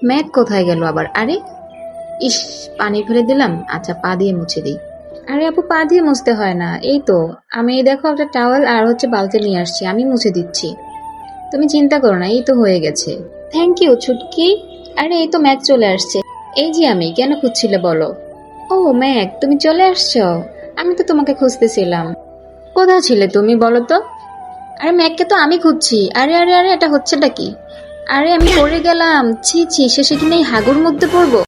Mac কোথায় গেল আবার? আরে ইস, পানি ফেলে দিলাম। আচ্ছা, পা দিয়ে মুছে দিই। আরে আপু, পা দিয়ে মুছতে হয় না, এই তো আমি এই দেখো একটা টাওয়েল আর হচ্ছে বালতি নিয়ে আসছি, আমি মুছে দিচ্ছি। তুমি চিন্তা করো না, এই তো হয়ে গেছে। Thank you Chhutki. আরে এই তো ম্যাক চলে আসছে। এই যে আমি, কেন খুঁজছিলে বলো? ও ম্যাক, তুমি চলে আসছো। আমি তো তোমাকে খুঁজতেছিলাম। কোথায় ছিলে তুমি বলো তো? আরে ম্যাককে তো আমি খুঁজছি। আরে আরে আরে, এটা হচ্ছেটা কি? আরে আমি পড়ে গেলাম, ছি ছি, শেষে কিনা এই হাগুর মধ্যে পড়বো।